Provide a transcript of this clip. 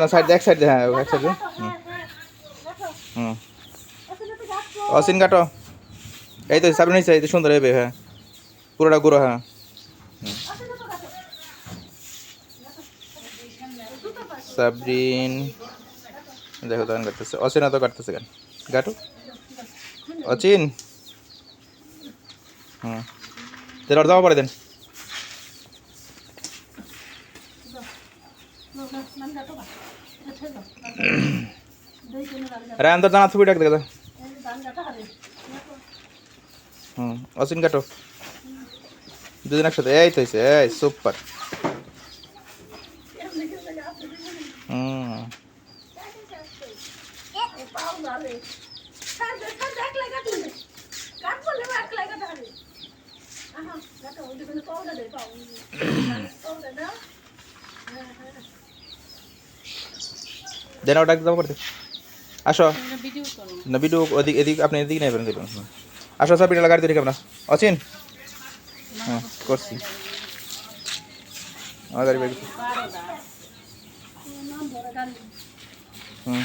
না সাইড এক সাইড হ্যাঁ এক সাইড হুম অসিন কাটো এই তো সামনে নিচে এই তো সুন্দর হবে হ্যাঁ পুরোটা গুঁড়ো হ্যাঁ সাবরিন দেখো তখন কাটতেছে অচিন তো কাটতেছে কেন কাটো অচিন হুম তেল আর দাও পরে দেন अरे अंदर जाना थोड़ी डाक देगा অচিন কাটো দুদিন একসাথে এই তো এই সুপার দেন ওটা একদম করতে আসো না ভিডিও ওদিক এদিক আপনি এদিক নেবেন দিবেন আসো সব পিঠা লাগাই দিই আমরা অচিন হ্যাঁ করছি আমার গাড়ি ব্যাগ হুম